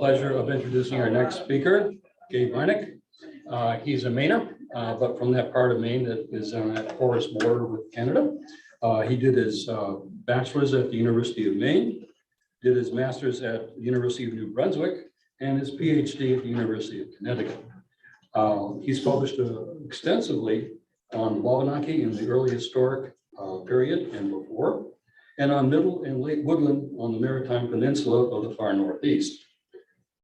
Pleasure of introducing our next speaker, Gabe Hrynick. He's a Mainer, but from that part of Maine that is on that porous border with Canada. He did his bachelor's at the University of Maine, did his master's at the University of New Brunswick, and his PhD at the University of Connecticut. He's published extensively on Wabanaki in the early historic period and before, and on middle and late woodland on the Maritime Peninsula of the far Northeast.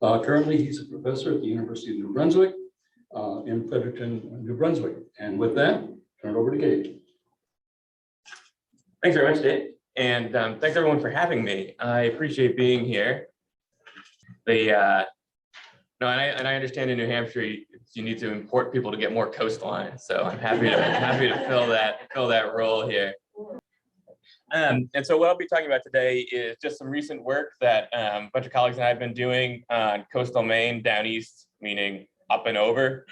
Currently, he's a professor at the University of New Brunswick in Fredericton, New Brunswick. And with that, turn it over to Gabe. Thanks very much, Dave. And thanks everyone for having me. I appreciate being here. And I understand in New Hampshire you need to import people to get more coastline. So I'm happy to fill that role here. And so what I'll be talking about today is just some recent work that a bunch of colleagues and I have been doing on coastal Maine, down east, meaning up and over.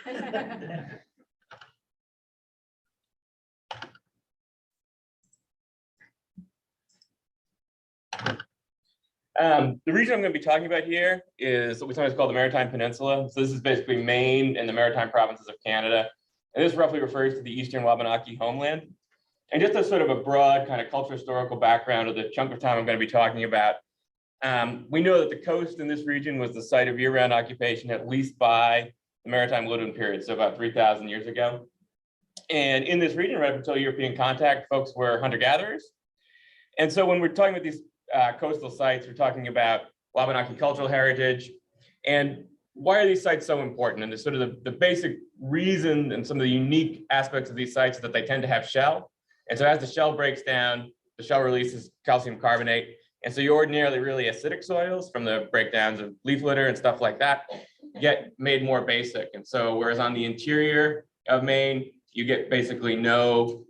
The region I'm going to be talking about here is what we sometimes call the Maritime Peninsula. So this is basically Maine and the Maritime provinces of Canada. And this roughly refers to the Eastern Wabanaki homeland. And just as sort of a broad kind of cultural historical background of the chunk of time I'm going to be talking about, we know that the coast in this region was the site of year-round occupation at least by the Maritime Woodland period, so about 3,000 years ago. And in this region, right up until European contact, folks were hunter-gatherers. And so when we're talking about these coastal sites, we're talking about Wabanaki cultural heritage. And why are these sites so important? And the sort of the basic reason and some of the unique aspects of these sites is that they tend to have shell. And so as the shell breaks down, the shell releases calcium carbonate. And so you ordinarily really acidic soils from the breakdowns of leaf litter and stuff like that get made more basic. And so whereas on the interior of Maine, you get basically no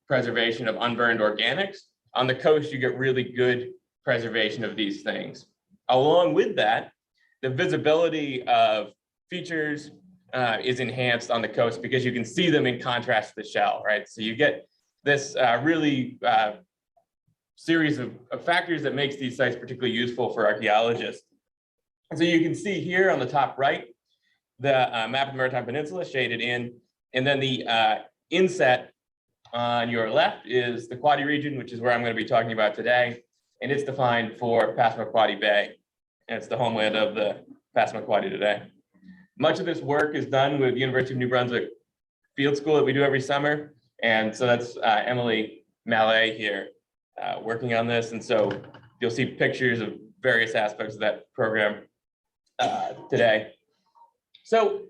preservation of unburned organics, on the coast, you get really good preservation of these things. Along with that, the visibility of features is enhanced on the coast because you can see them in contrast to the shell, right? So you get this really series of factors that makes these sites particularly useful for archaeologists. And so you can see here on the top right, the map of the Maritime Peninsula shaded in, and then the inset on your left is the Quoddy region, which is where I'm going to be talking about today. And it's defined for Passamaquoddy Bay. And it's the homeland of the Passamaquoddy today. Much of this work is done with the University of New Brunswick field school that we do every summer. And so that's Emily Mallet here working on this. And so you'll see pictures of various aspects of that program today. So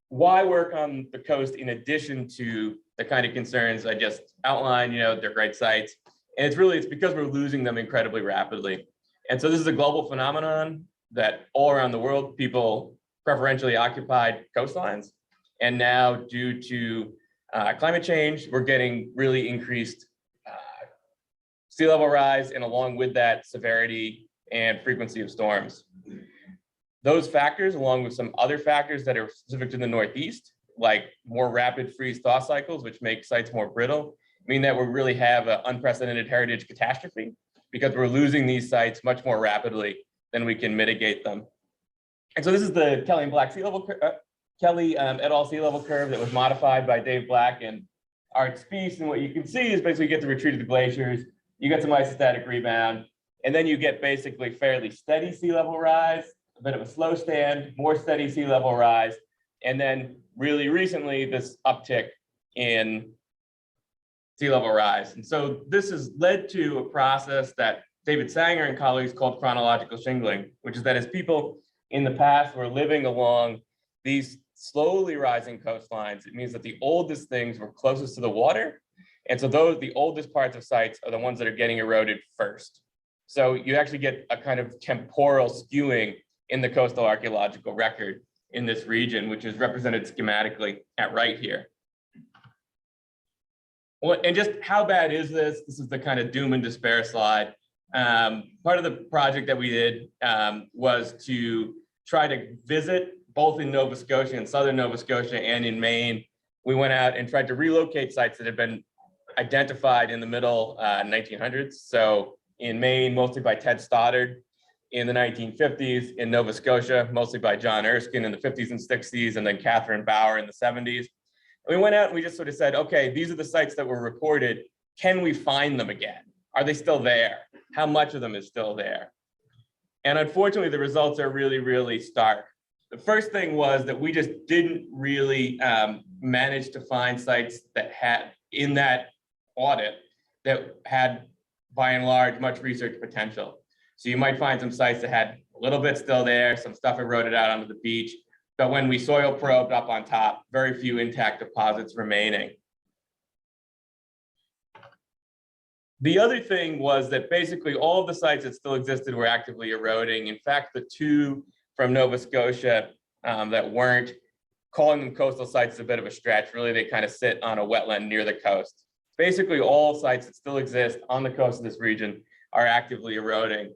why work on the coast in addition to the kind of concerns I just outlined? You know, they're great sites. And it's because we're losing them incredibly rapidly. And so this is a global phenomenon that all around the world, people preferentially occupied coastlines. And now due to climate change, we're getting really increased sea level rise, and along with that, severity and frequency of storms. Those factors, along with some other factors that are specific to the Northeast, like more rapid freeze-thaw cycles, which make sites more brittle, mean that we really have an unprecedented heritage catastrophe because we're losing these sites much more rapidly than we can mitigate them. And so this is the Kelly and Black sea level, Kelly et al. Sea level curve that was modified by Dave Black and Art Spies. And what you can see is basically you get the retreat of the glaciers, you get some isostatic rebound, and then you get basically fairly steady sea level rise, a bit of a slow stand, more steady sea level rise, and then really recently this uptick in sea level rise. And so this has led to a process that David Sanger and colleagues called chronological shingling, which is that as people in the past were living along these slowly rising coastlines, it means that the oldest things were closest to the water. And so the oldest parts of sites are the ones that are getting eroded first. So you actually get a kind of temporal skewing in the coastal archaeological record in this region, which is represented schematically at right here. Well, and just how bad is this? This is the kind of doom and despair slide. Part of the project that we did was to try to visit both in Nova Scotia and southern Nova Scotia and in Maine. We went out and tried to relocate sites that had been identified in the middle 1900s. So in Maine, mostly by Ted Stoddard, in the 1950s in Nova Scotia, mostly by John Erskine in the 50s and 60s, and then Catherine Bauer in the 70s. And we went out and we just sort of said, okay, these are the sites that were reported. Can we find them again? Are they still there? How much of them is still there? And unfortunately, the results are really, really stark. The first thing was that we just didn't really manage to find sites that had, in that audit, that had, by and large, much research potential. So you might find some sites that had a little bit still there, some stuff eroded out onto the beach, but when we soil probed up on top, very few intact deposits remaining. The other thing was that basically all of the sites that still existed were actively eroding. In fact, the two from Nova Scotia that weren't, calling them coastal sites is a bit of a stretch. Really, they kind of sit on a wetland near the coast. Basically, all sites that still exist on the coast of this region are actively eroding.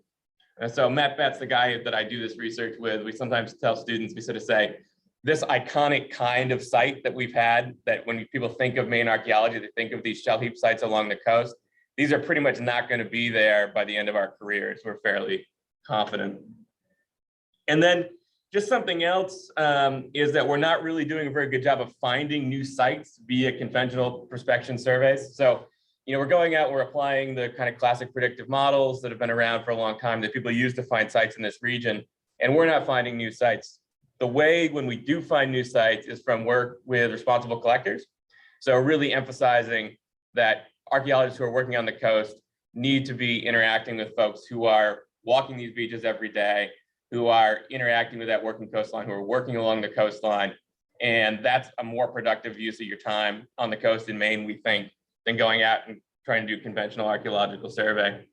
And so Matt Betts, the guy that I do this research with, we sometimes tell students, we sort of say, this iconic kind of site that we've had, that when people think of Maine archaeology, they think of these shell heap sites along the coast. These are pretty much not going to be there by the end of our careers. We're fairly confident. And then just something else is that we're not really doing a very good job of finding new sites via conventional prospection surveys. So, we're going out, we're applying the kind of classic predictive models that have been around for a long time that people use to find sites in this region, and we're not finding new sites. The way when we do find new sites is from work with responsible collectors. So really emphasizing that archaeologists who are working on the coast need to be interacting with folks who are walking these beaches every day, who are interacting with that working coastline, who are working along the coastline. And that's a more productive use of your time on the coast in Maine, we think, than going out and trying to do conventional archaeological survey.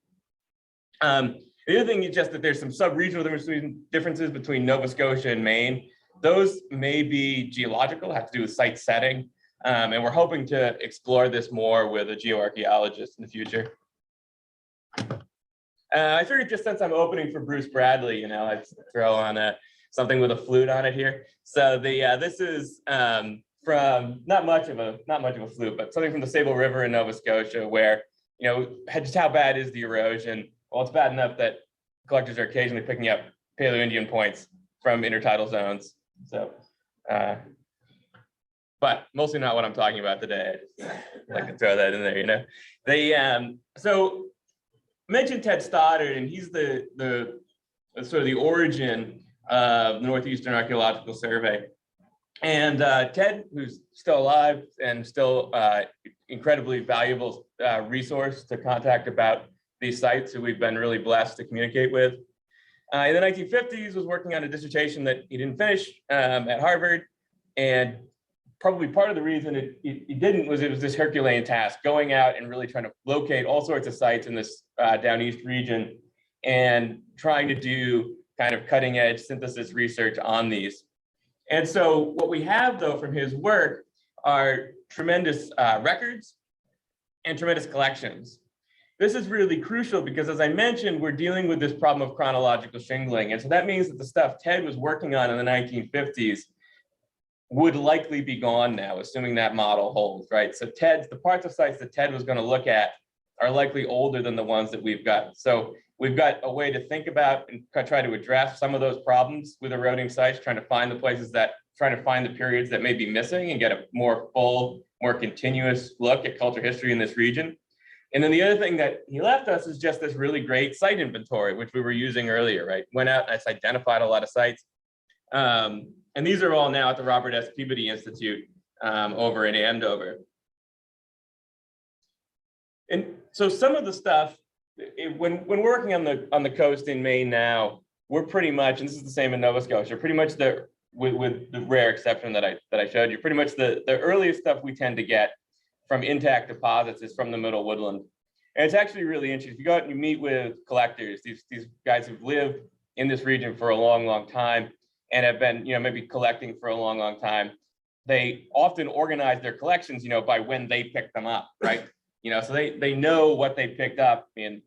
The other thing is just that there's some sub-regional differences between Nova Scotia and Maine. Those may be geological, have to do with site setting. And we're hoping to explore this more with a geoarchaeologist in the future. I figured just since I'm opening for Bruce Bradley, I'd throw on something with a flute on it here. So this is from not much of a flute, but something from the Sable River in Nova Scotia, where just how bad is the erosion? Well, it's bad enough that collectors are occasionally picking up Paleo-Indian points from intertidal zones. So, but mostly not what I'm talking about today. I just like to throw that in there. So I mentioned Ted Stoddard, and he's the sort of the origin of the Northeastern Archaeological Survey. And Ted, who's still alive and still incredibly valuable resource to contact about these sites, who we've been really blessed to communicate with. In the 1950s, was working on a dissertation that he didn't finish at Harvard, and probably part of the reason he didn't was it was this Herculean task, going out and really trying to locate all sorts of sites in this Downeast region and trying to do kind of cutting edge synthesis research on these. And so what we have, though, from his work are tremendous records and tremendous collections. This is really crucial because, as I mentioned, we're dealing with this problem of chronological shingling. And so that means that the stuff Ted was working on in the 1950s would likely be gone now, assuming that model holds, right? So the parts of sites that Ted was going to look at are likely older than the ones that we've got. So we've got a way to think about and try to address some of those problems with eroding sites, trying to find the periods that may be missing and get a more full, more continuous look at culture history in this region. And then the other thing that he left us is just this really great site inventory, which we were using earlier, right? Went out and identified a lot of sites. And these are all now at the Robert S. Peabody Institute over in Andover. And so some of the stuff, when we're working on the coast in Maine now, we're pretty much, and this is the same in Nova Scotia, pretty much with the rare exception that I showed you, pretty much the earliest stuff we tend to get from intact deposits is from the middle woodland. And it's actually really interesting. If you go out and you meet with collectors, these guys who've lived in this region for a long, long time and have been, maybe collecting for a long, long time, they often organize their collections, by when they picked them up, right? So they know what they picked up in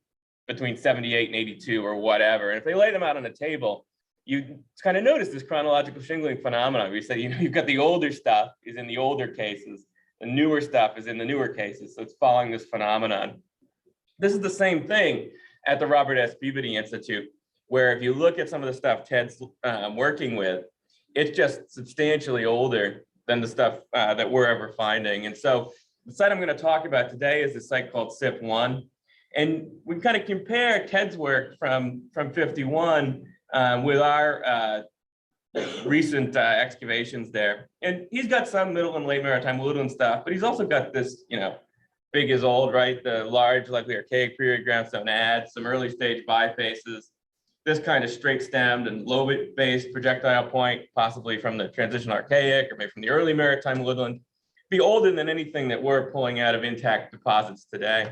between 78 and 82 or whatever. And if they lay them out on a table, you kind of notice this chronological shingling phenomenon. We say, you've got the older stuff is in the older cases. The newer stuff is in the newer cases. So it's following this phenomenon. This is the same thing at the Robert S. Peabody Institute. where if you look at some of the stuff Ted's working with, it's just substantially older than the stuff that we're ever finding. And so the site I'm going to talk about today is a site called Sipp I. And we kind of compare Ted's work from 51 with our recent excavations there. And he's got some middle and late maritime woodland stuff, but he's also got this, big as old, right? The large, likely archaic period groundstone adds, some early stage bifaces, this kind of straight stemmed and lobe-based projectile point, possibly from the transitional archaic or maybe from the early maritime woodland, be older than anything that we're pulling out of intact deposits today.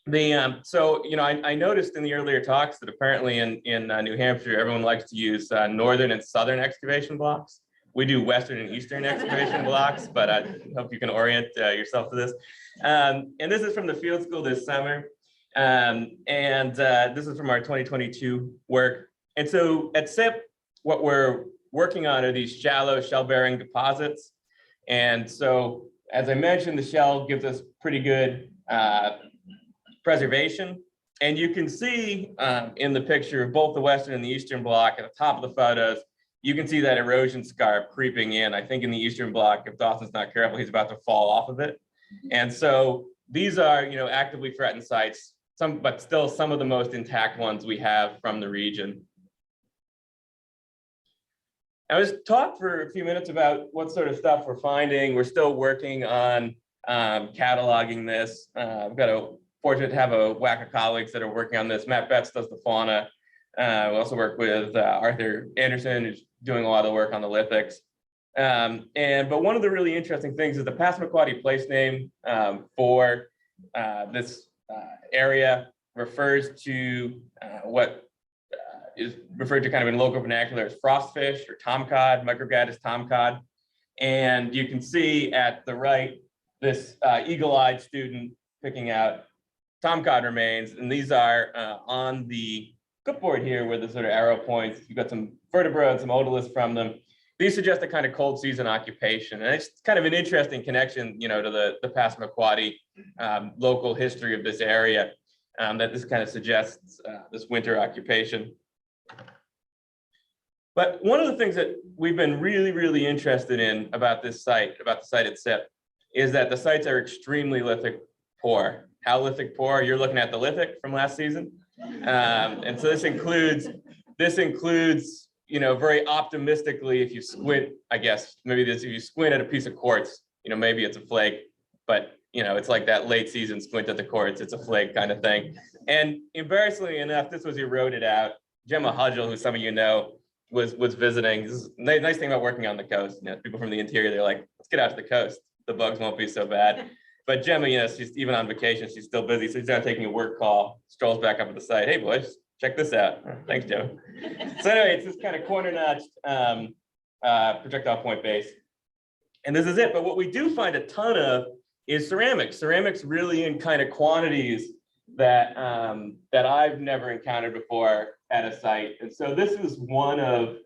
I noticed in the earlier talks that apparently in New Hampshire, everyone likes to use northern and southern excavation blocks. We do western and eastern excavation blocks, but I hope you can orient yourself to this. And this is from the field school this summer. This is from our 2022 work. And so at Sipp, what we're working on are these shallow shell-bearing deposits. And so, as I mentioned, the shell gives us pretty good preservation. And you can see in the picture of both the western and the eastern block at the top of the photos, you can see that erosion scar creeping in. I think in the eastern block, if Dawson's not careful, he's about to fall off of it. And so these are, actively threatened sites, but still some of the most intact ones we have from the region. I was talk for a few minutes about what sort of stuff we're finding. We're still working on cataloging this. I've got fortunate to have a whack of colleagues that are working on this. Matt Betts does the fauna. We also work with Arthur Anderson, who's doing a lot of the work on the lithics. But one of the really interesting things is the Passamaquoddy place name for this area refers to what is referred to kind of in local vernacular as frostfish or tomcod, Microgadus tomcod. And you can see at the right, this eagle-eyed student picking out tomcod remains. And these are on the clipboard here where the sort of arrow points. You've got some vertebrae and some otoliths from them. These suggest a kind of cold season occupation. And it's kind of an interesting connection, to the Passamaquoddy local history of this area that this kind of suggests this winter occupation. But one of the things that we've been really, really interested in about this site, about the site at Sipp, is that the sites are extremely lithic poor. How lithic poor? You're looking at the lithic from last season. And so this includes, very optimistically, if you squint, I guess, maybe if you squint at a piece of quartz, maybe it's a flake, but it's like that late season squint at the quartz, it's a flake kind of thing. And embarrassingly enough, this was eroded out. Gemma Hudgel, who some of you know, was visiting. This is the nice thing about working on the coast. People from the interior, they're like, let's get out to the coast. The bugs won't be so bad. But Gemma, she's even on vacation, she's still busy. So she's now taking a work call, strolls back up at the site. Hey boys, check this out. Thanks, Joe. So anyway, it's this kind of corner notched projectile point base. And this is it. But what we do find a ton of is ceramics. Ceramics really in kind of quantities that I've never encountered before at a site. And so this is one of,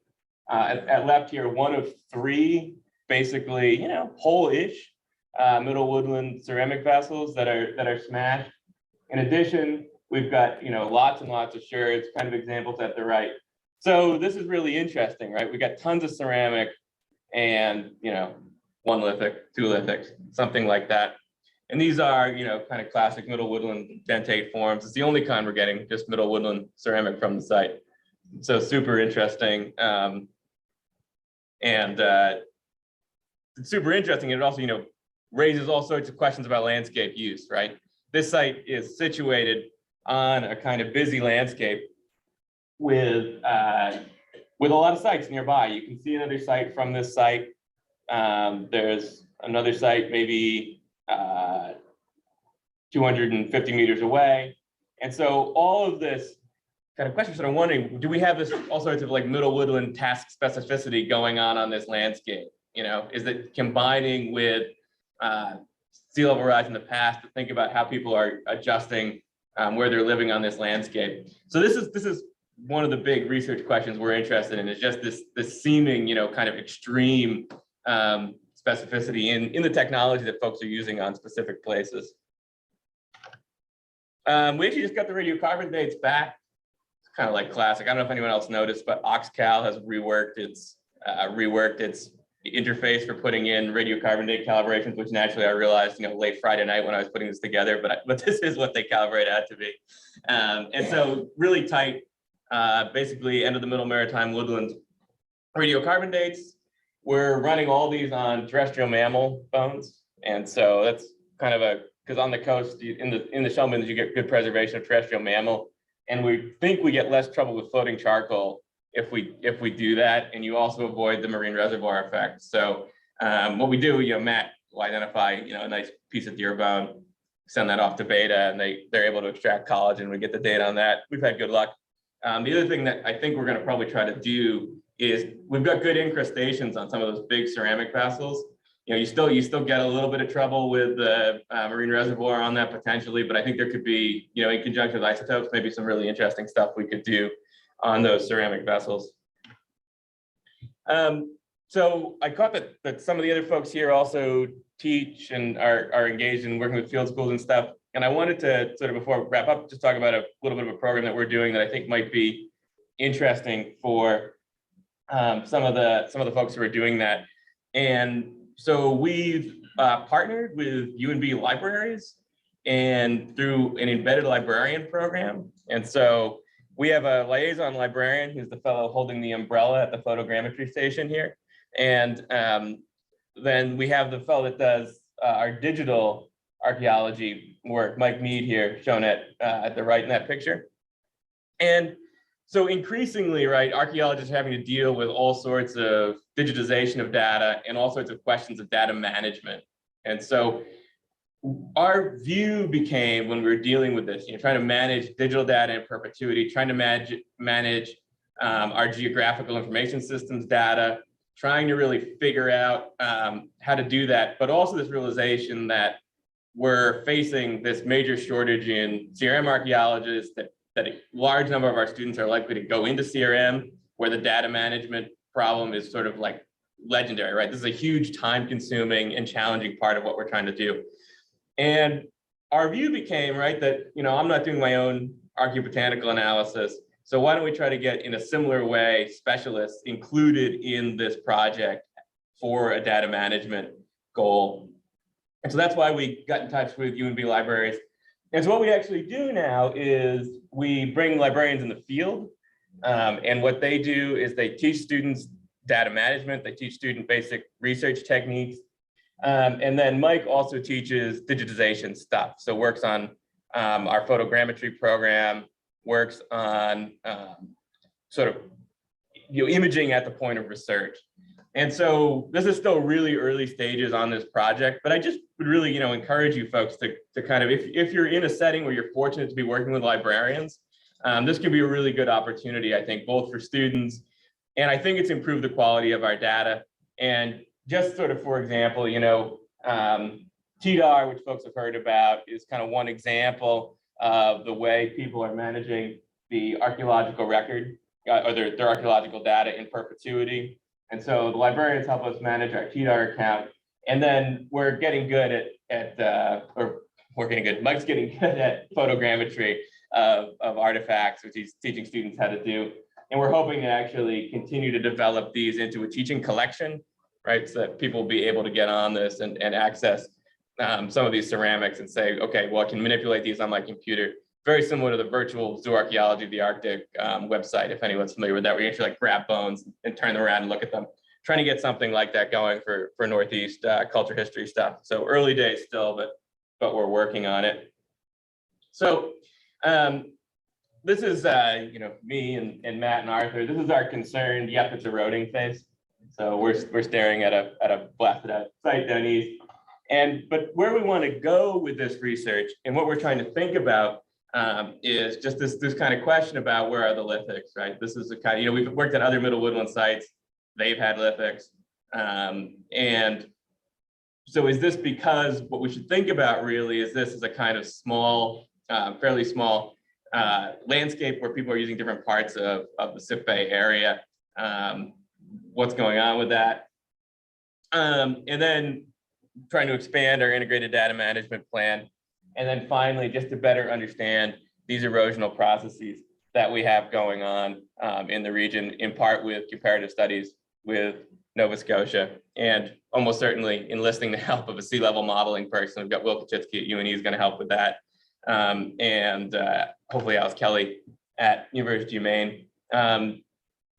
at left here, one of three, basically, whole-ish middle woodland ceramic vessels that are smashed. In addition, we've got, lots and lots of sherds, kind of examples at the right. So this is really interesting, right? We got tons of ceramic and, one lithic, two lithics, something like that. And these are, kind of classic middle woodland dentate forms. It's the only kind we're getting, just middle woodland ceramic from the site. So super interesting. It's super interesting. It also, raises all sorts of questions about landscape use, right? This site is situated on a kind of busy landscape with a lot of sites nearby. You can see another site from this site. There's another site maybe 250 meters away. And so all of this kind of questions that I'm wondering, do we have this all sorts of like middle woodland task specificity going on this landscape? Is it combining with sea level rise in the past to think about how people are adjusting where they're living on this landscape? So this is one of the big research questions we're interested in, is just this seeming, kind of extreme specificity in the technology that folks are using on specific places. We actually just got the radiocarbon dates back kind of like classic. I don't know if anyone else noticed, but Oxcal has reworked its interface for putting in radiocarbon date calibrations, which naturally I realized, late Friday night when I was putting this together, but this is what they calibrate out to be. And so really tight, basically end of the middle maritime woodland radiocarbon dates. We're running all these on terrestrial mammal bones. And so that's kind of because on the coast, in the shell bins, you get good preservation of terrestrial mammal. And we think we get less trouble with floating charcoal if we do that, and you also avoid the marine reservoir effect. So what we do, Matt will identify, a nice piece of deer bone, send that off to Beta, and they're able to extract collagen. We get the data on that. We've had good luck. The other thing that I think we're going to probably try to do is we've got good incrustations on some of those big ceramic vessels. You still get a little bit of trouble with the marine reservoir on that potentially, but I think there could be, in conjunction with isotopes, maybe some really interesting stuff we could do on those ceramic vessels. So I caught that some of the other folks here also teach and are engaged in working with field schools and stuff. And I wanted to sort of, before we wrap up, just talk about a little bit of a program that we're doing that I think might be interesting for some of the folks who are doing that. And so we've partnered with UNB libraries and through an embedded librarian program. And so we have a liaison librarian who's the fellow holding the umbrella at the photogrammetry station here. And then we have the fellow that does our digital archaeology work, Mike Mead here, shown at the right in that picture. And so increasingly, right, archaeologists are having to deal with all sorts of digitization of data and all sorts of questions of data management. And so our view became, when we were dealing with this, trying to manage digital data in perpetuity, trying to manage our geographical information systems data, trying to really figure out how to do that, but also this realization that we're facing this major shortage in CRM archaeologists, that a large number of our students are likely to go into CRM, where the data management problem is sort of like legendary, right? This is a huge time-consuming and challenging part of what we're trying to do. And our view became, right, that, I'm not doing my own archaeobotanical analysis, so why don't we try to get, in a similar way, specialists included in this project for a data management goal. And so that's why we got in touch with UNB libraries. And so what we actually do now is we bring librarians in the field, and what they do is they teach students data management, they teach students basic research techniques, and then Mike also teaches digitization stuff. So works on our photogrammetry program, works on sort of imaging at the point of research. And so this is still really early stages on this project, but I just would really, encourage you folks to kind of, if you're in a setting where you're fortunate to be working with librarians, this can be a really good opportunity, I think, both for students, and I think it's improved the quality of our data. And just sort of, for example, TDAR, which folks have heard about, is kind of one example of the way people are managing the archaeological record or their archaeological data in perpetuity. And so the librarians help us manage our TDAR account. And then we're getting good Mike's getting good at photogrammetry of artifacts, which he's teaching students how to do. And we're hoping to actually continue to develop these into a teaching collection, right? So that people will be able to get on this and access some of these ceramics and say, okay, well, I can manipulate these on my computer. Very similar to the virtual zoo archaeology of the Arctic website, if anyone's familiar with that, where you actually grab bones and turn them around and look at them. Trying to get something like that going for Northeast culture history stuff. So early days still, but we're working on it. So this is me and Matt and Arthur. This is our concerned, yep, it's eroding phase. So we're staring at a blasted out site down east. But where we want to go with this research and what we're trying to think about is just this kind of question about where are the lithics, right? This is the kind of, we've worked at other middle woodland sites, they've had lithics. And so is this because what we should think about really is this is a kind of small, fairly small landscape where people are using different parts of the Sipp Bay area. What's going on with that? And then trying to expand our integrated data management plan. And then finally, just to better understand these erosional processes that we have going on in the region, in part with comparative studies with Nova Scotia, and almost certainly enlisting the help of a sea level modeling person. We've got Will Kachitsky at UNE is going to help with that, and hopefully Alice Kelly at University of Maine.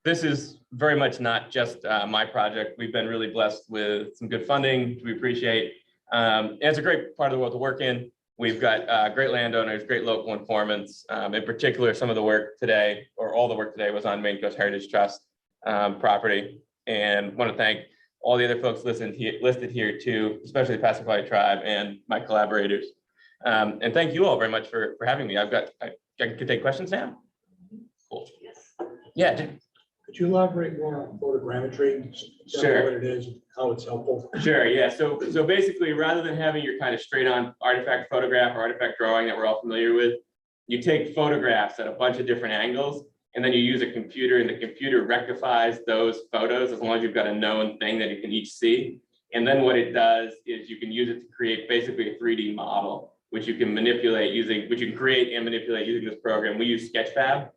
This is very much not just my project. We've been really blessed with some good funding, which we appreciate. And it's a great part of the world to work in. We've got great landowners, great local informants. In particular, some of the work today, or all the work today, was on Maine Coast Heritage Trust property. And want to thank all the other folks listed here too, especially the Passamaquoddy tribe and my collaborators. And thank you all very much for having me. I can take questions now. Cool. Yeah. Could you elaborate more on photogrammetry? Sure. What it is, how it's helpful? Sure, yeah. So basically, rather than having your kind of straight on artifact photograph or artifact drawing that we're all familiar with, you take photographs at a bunch of different angles, and then you use a computer, and the computer rectifies those photos as long as you've got a known thing that you can each see. And then what it does is you can use it to create basically a 3D model, which you can manipulate using, which you can create and manipulate using this program. We use Sketchfab.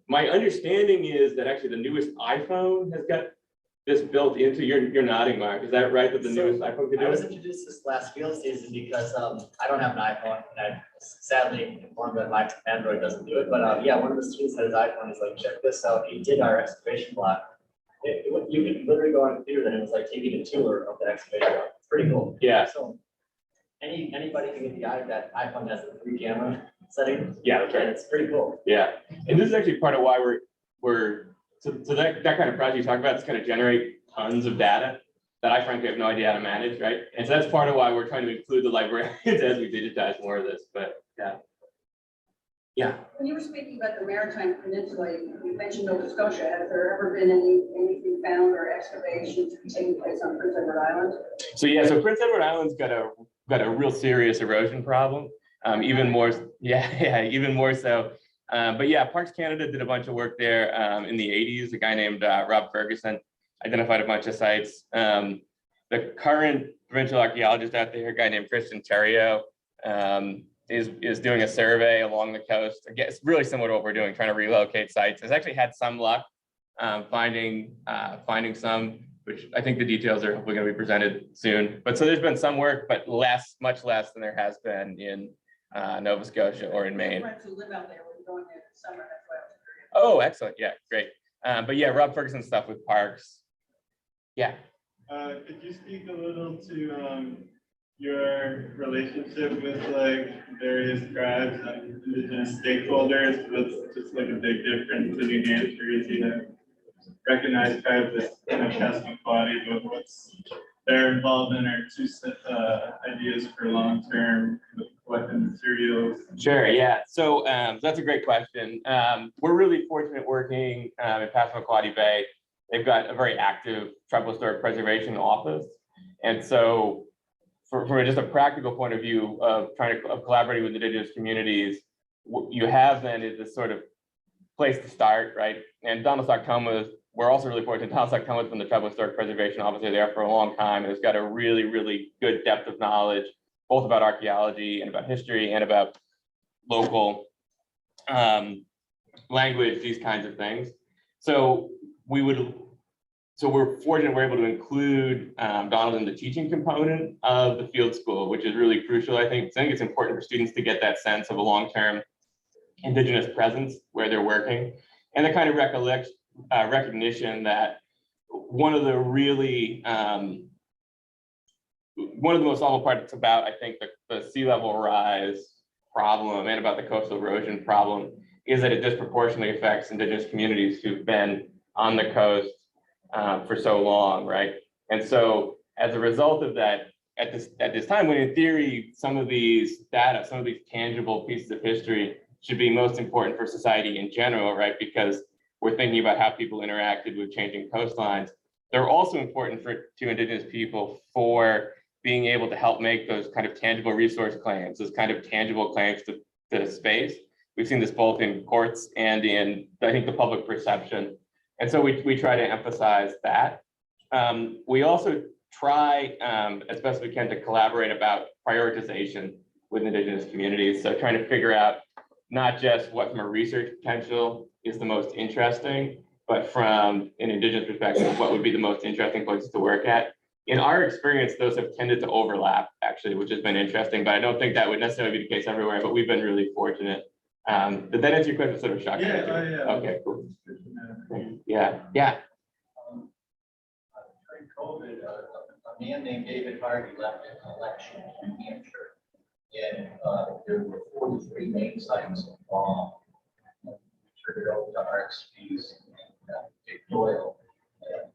My understanding is that actually the newest iPhone has got this built into your nodding, Mark. Is that right, that the newest iPhone could do I was it? introduced this last field season because I don't have an iPhone, and I sadly informed that my Android doesn't do it. But yeah, one of the students had his iPhone. He's like, check this out. He did our excavation block. You could literally go on a computer, and it was like taking a tour of the excavation block. It's pretty cool. Yeah. So anybody can get the eye that iPhone has a 3 camera setting. Yeah, that's right. And it's pretty cool. Yeah, and this is actually part of why so that kind of project you talk about is going to generate tons of data that I frankly have no idea how to manage, right? And so that's part of why we're trying to include the librarians as we digitize more of this. But yeah. Yeah. When you were speaking about the Maritime Peninsula, you mentioned Nova Scotia. Has there ever been anything found or excavations taking place on Prince Edward Island? So yeah, so Prince Edward Island's got a real serious erosion problem. Even more so. But yeah, Parks Canada did a bunch of work there in the 80s. A guy named Rob Ferguson identified a bunch of sites. The current provincial archaeologist out there, a guy named Christian Theriault, is doing a survey along the coast. Again, it's really similar to what we're doing, trying to relocate sites. Has actually had some luck finding some, which I think the details are hopefully going to be presented soon. But so there's been some work, but much less than there has been in Nova Scotia or in Maine. Friends who live out there, we're going there this summer. That's why I was curious. Oh, excellent. Yeah, great. But yeah, Rob Ferguson stuff with parks. Yeah. Could you speak a little to your relationship with like various tribes and indigenous stakeholders? That's just like a big difference in New Hampshire is you have recognized tribes as kind of Passamaquoddy, but what's their involvement are two ideas for long-term collecting materials. Sure, yeah. So that's a great question. We're really fortunate working in Passamaquoddy Bay. They've got a very active tribal historic preservation office. And so from just a practical point of view of collaborating with indigenous communities, what you have then is this sort of place to start, right? And Donald Stocktomas, we're also really fortunate. Donald Stocktomas from the Tribal Historic Preservation Office there for a long time, and has got a really, really good depth of knowledge, both about archaeology and about history and about local language, these kinds of things. So we're fortunate we're able to include Donald in the teaching component of the field school, which is really crucial. I think it's important for students to get that sense of a long-term indigenous presence where they're working, and the kind of recognition that one of the most awful parts about, I think, the sea level rise problem and about the coastal erosion problem is that it disproportionately affects indigenous communities who've been on the coast for so long, right? And so as a result of that, at this time, when in theory, some of these tangible pieces of history should be most important for society in general, right? Because we're thinking about how people interacted with changing coastlines. They're also important to indigenous people for being able to help make those kind of tangible resource claims, those kind of tangible claims to space. We've seen this both in courts and in, I think, the public perception. And so we try to emphasize that. We also try as best we can to collaborate about prioritization with indigenous communities. So trying to figure out not just what from a research potential is the most interesting, but from an Indigenous perspective, what would be the most interesting places to work at. In our experience, those have tended to overlap, actually, which has been interesting, but I don't think that would necessarily be the case everywhere, but we've been really fortunate. Did that answer your question? Sort of shocking. Yeah, oh, yeah. Okay, cool. Good to know. Yeah, yeah. During COVID, a man named David Harvey left a collection in New Hampshire. And there were 43 main sites of bomb. We turned it over to Arts Fees and Dick Doyle.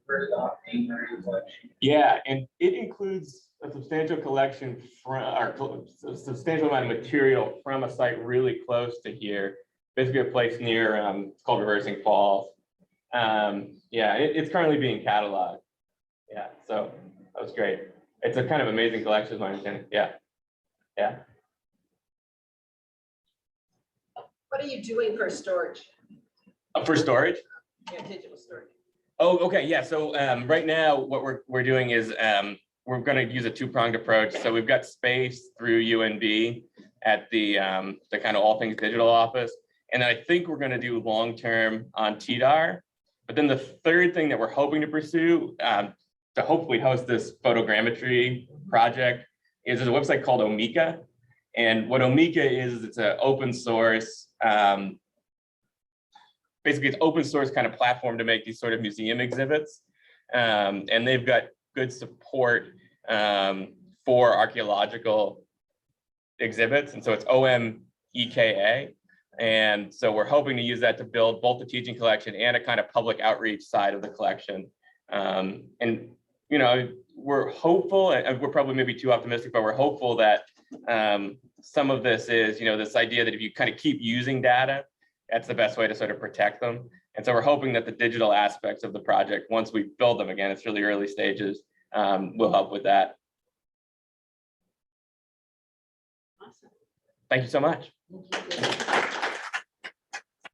Heard about Avery collection. Yeah, and it includes a substantial collection from, or a substantial amount of material from a site really close to here. Basically a place near, it's called Reversing Falls. Yeah, it's currently being cataloged. Yeah, so that was great. It's a kind of amazing collection, is my understanding. Yeah, yeah. What are you doing for storage? For storage? Yeah, digital storage. Oh, okay, yeah. So right now, what we're doing is we're going to use a two-pronged approach. So we've got space through UNB at the kind of all things digital office, and I think we're going to do long-term on TDAR. But then the third thing that we're hoping to pursue to hopefully host this photogrammetry project is there's a website called Omeka, and what Omeka is, it's an open source. Basically, it's open source kind of platform to make these sort of museum exhibits. And they've got good support for archaeological exhibits. And so it's OMEKA. And so we're hoping to use that to build both the teaching collection and a kind of public outreach side of the collection. And, you know, we're hopeful, and we're probably maybe too optimistic, but we're hopeful that some of this is, you know, this idea that if you kind of keep using data, that's the best way to sort of protect them. And so we're hoping that the digital aspects of the project, once we build them, again, it's really early stages, will help with that. Awesome. Thank you so much. Thank you.